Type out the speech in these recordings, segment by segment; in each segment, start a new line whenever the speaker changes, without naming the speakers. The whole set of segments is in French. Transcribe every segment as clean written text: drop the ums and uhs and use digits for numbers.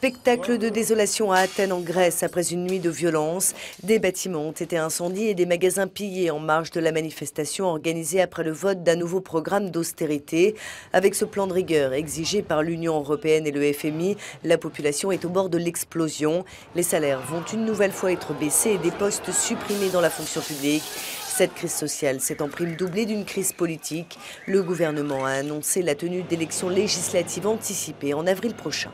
Spectacle de désolation à Athènes en Grèce après une nuit de violence. Des bâtiments ont été incendiés et des magasins pillés en marge de la manifestation organisée après le vote d'un nouveau programme d'austérité. Avec ce plan de rigueur exigé par l'Union européenne et le FMI, la population est au bord de l'explosion. Les salaires vont une nouvelle fois être baissés et des postes supprimés dans la fonction publique. Cette crise sociale s'est en prime doublée d'une crise politique. Le gouvernement a annoncé la tenue d'élections législatives anticipées en avril prochain.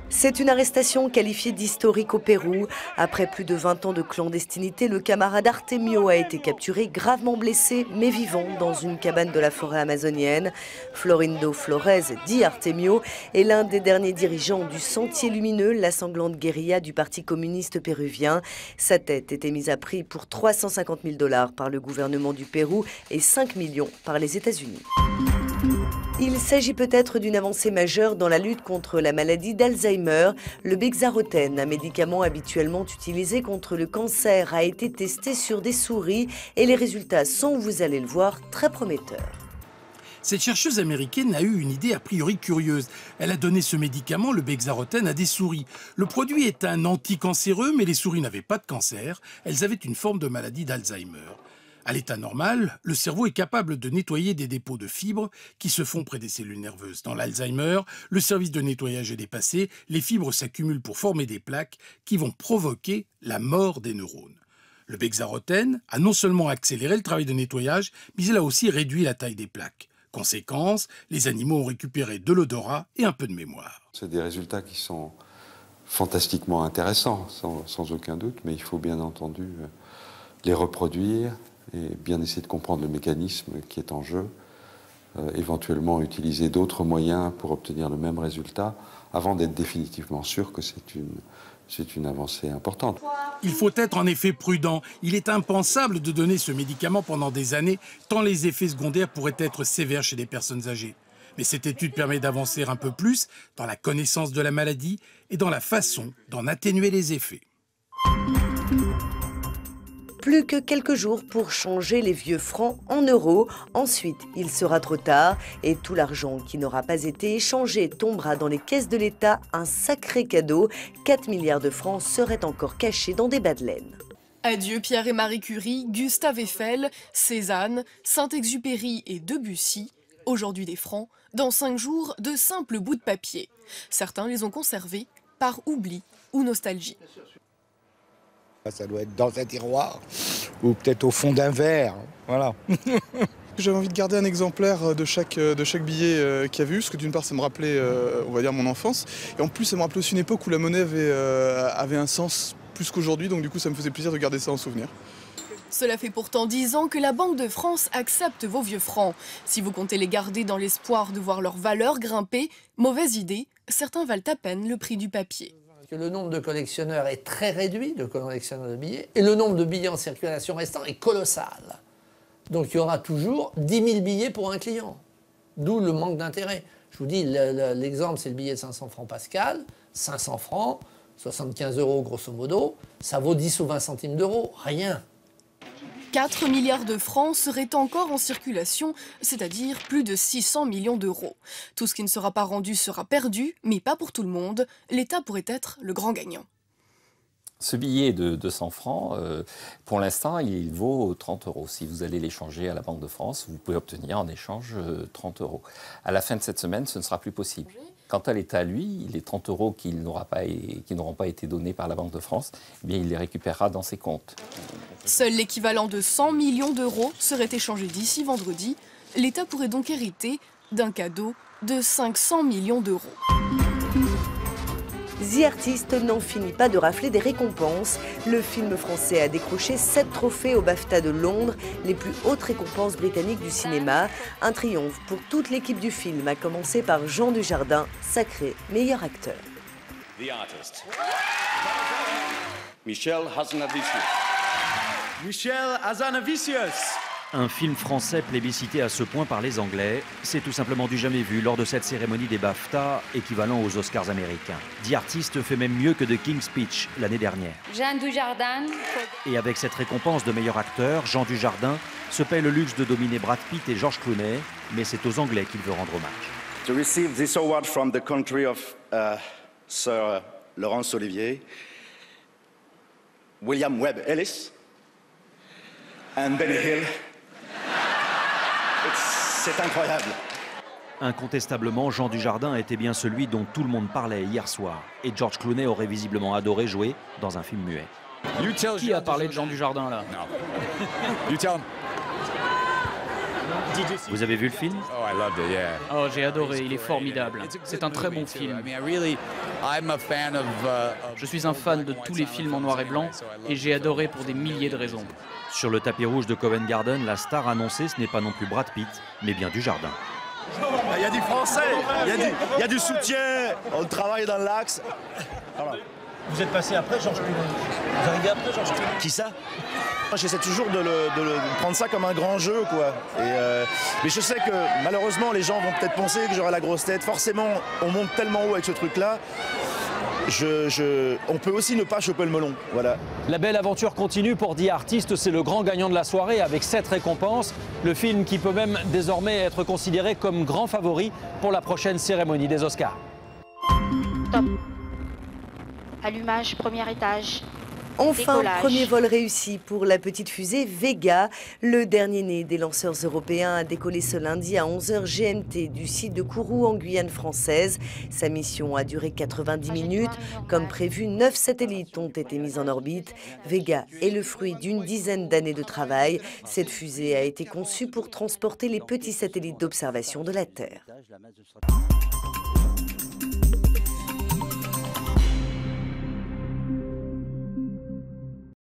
C'est une arrestation qualifiée d'historique au Pérou. Après plus de 20 ans de clandestinité, le camarade Artemio a été capturé, gravement blessé, mais vivant, dans une cabane de la forêt amazonienne. Florindo Flores, dit Artemio, est l'un des derniers dirigeants du Sentier Lumineux, la sanglante guérilla du Parti communiste péruvien. Sa tête était mise à prix pour 350 000 $ par le gouvernement du Pérou et 5 millions par les États-Unis. Il s'agit peut-être d'une avancée majeure dans la lutte contre la maladie d'Alzheimer. Le bexarotène, un médicament habituellement utilisé contre le cancer, a été testé sur des souris et les résultats sont, vous allez le voir, très prometteurs.
Cette chercheuse américaine a eu une idée a priori curieuse. Elle a donné ce médicament, le bexarotène, à des souris. Le produit est un anticancéreux, mais les souris n'avaient pas de cancer. Elles avaient une forme de maladie d'Alzheimer. À l'état normal, le cerveau est capable de nettoyer des dépôts de fibres qui se font près des cellules nerveuses. Dans l'Alzheimer, le service de nettoyage est dépassé, les fibres s'accumulent pour former des plaques qui vont provoquer la mort des neurones. Le bexarotène a non seulement accéléré le travail de nettoyage, mais il a aussi réduit la taille des plaques. Conséquence, les animaux ont récupéré de l'odorat et un peu de mémoire.
C'est des résultats qui sont fantastiquement intéressants, sans aucun doute, mais il faut bien entendu les reproduire et bien essayer de comprendre le mécanisme qui est en jeu, éventuellement utiliser d'autres moyens pour obtenir le même résultat, avant d'être définitivement sûr que c'est une avancée importante.
Il faut être en effet prudent. Il est impensable de donner ce médicament pendant des années, tant les effets secondaires pourraient être sévères chez les personnes âgées. Mais cette étude permet d'avancer un peu plus dans la connaissance de la maladie et dans la façon d'en atténuer les effets.
Plus que quelques jours pour changer les vieux francs en euros. Ensuite, il sera trop tard et tout l'argent qui n'aura pas été échangé tombera dans les caisses de l'État. Un sacré cadeau. 4 milliards de francs seraient encore cachés dans des bas de laine.
Adieu Pierre et Marie Curie, Gustave Eiffel, Cézanne, Saint-Exupéry et Debussy. Aujourd'hui des francs, dans 5 jours, de simples bouts de papier. Certains les ont conservés par oubli ou nostalgie.
Ça doit être dans un tiroir ou peut-être au fond d'un verre, voilà.
J'avais envie de garder un exemplaire de chaque billet qu'il y a eu, parce que d'une part ça me rappelait, on va dire, mon enfance, et en plus ça me rappelait aussi une époque où la monnaie avait un sens plus qu'aujourd'hui, donc du coup ça me faisait plaisir de garder ça en souvenir.
Cela fait pourtant 10 ans que la Banque de France accepte vos vieux francs. Si vous comptez les garder dans l'espoir de voir leur valeur grimper, mauvaise idée, certains valent à peine le prix du papier.
Que le nombre de collectionneurs est très réduit, de collectionneurs de billets, et le nombre de billets en circulation restant est colossal. Donc il y aura toujours 10 000 billets pour un client, d'où le manque d'intérêt. Je vous dis, l'exemple, c'est le billet de 500 francs Pascal, 500 francs, 75 € grosso modo, ça vaut 10 ou 20 centimes d'euros, rien.
4 milliards de francs seraient encore en circulation, c'est-à-dire plus de 600 millions d'euros. Tout ce qui ne sera pas rendu sera perdu, mais pas pour tout le monde. L'État pourrait être le grand gagnant.
Ce billet de 200 francs, pour l'instant, il vaut 30 €. Si vous allez l'échanger à la Banque de France, vous pouvez obtenir en échange 30 €. À la fin de cette semaine, ce ne sera plus possible. Quant à l'État, lui, les 30 € qui n'auront pas été donnés par la Banque de France, eh bien, il les récupérera dans ses comptes.
Seul l'équivalent de 100 millions d'euros serait échangé d'ici vendredi. L'État pourrait donc hériter d'un cadeau de 500 millions d'euros.
The Artist n'en finit pas de rafler des récompenses. Le film français a décroché 7 trophées au BAFTA de Londres, les plus hautes récompenses britanniques du cinéma. Un triomphe pour toute l'équipe du film, à commencer par Jean Dujardin, sacré meilleur acteur.
The Artist. Michel Hazanavicius.
Michel Hazanavicius. Un film français plébiscité à ce point par les Anglais, c'est tout simplement du jamais vu lors de cette cérémonie des BAFTA, équivalent aux Oscars américains. The Artist fait même mieux que The King's Speech l'année dernière.
Jean Dujardin.
Et avec cette récompense de meilleur acteur, Jean Dujardin se paie le luxe de dominer Brad Pitt et George Clooney, mais c'est aux Anglais qu'il veut rendre hommage.
to receive this award from the country of Sir Laurence Olivier, William Webb Ellis, and Benny Hill. C'est incroyable.
Incontestablement, Jean Dujardin était bien celui dont tout le monde parlait hier soir. Et George Clooney aurait visiblement adoré jouer dans un film muet.
Qui a parlé de Jean Dujardin là?
Vous avez vu le film?
Oh, j'ai adoré, il est formidable. C'est un très bon film. Je suis un fan de tous les films en noir et blanc et j'ai adoré pour des milliers de raisons.
Sur le tapis rouge de Covent Garden, la star annoncée, ce n'est pas non plus Brad Pitt, mais bien Dujardin.
Il y a du français, il y a du soutien, on travaille dans l'axe. Voilà.
Vous êtes passé après Georges Clooney. Vous arrivez après Georges Clooney.
Qui ça? Moi, j'essaie toujours de prendre ça comme un grand jeu, quoi. Mais je sais que malheureusement, les gens vont peut-être penser que j'aurai la grosse tête. Forcément, on monte tellement haut avec ce truc-là. On peut aussi ne pas choper le melon, voilà.
La belle aventure continue pour The Artist, c'est le grand gagnant de la soirée avec 7 récompenses. Le film qui peut même désormais être considéré comme grand favori pour la prochaine cérémonie des Oscars.
Top. Allumage, premier étage.
Enfin,
Décollage.
premier vol réussi pour la petite fusée Vega. Le dernier né des lanceurs européens a décollé ce lundi à 11h GMT du site de Kourou en Guyane française. Sa mission a duré 90 minutes. Comme prévu, 9 satellites ont été mis en orbite. Vega est le fruit d'une dizaine d'années de travail. Cette fusée a été conçue pour transporter les petits satellites d'observation de la Terre.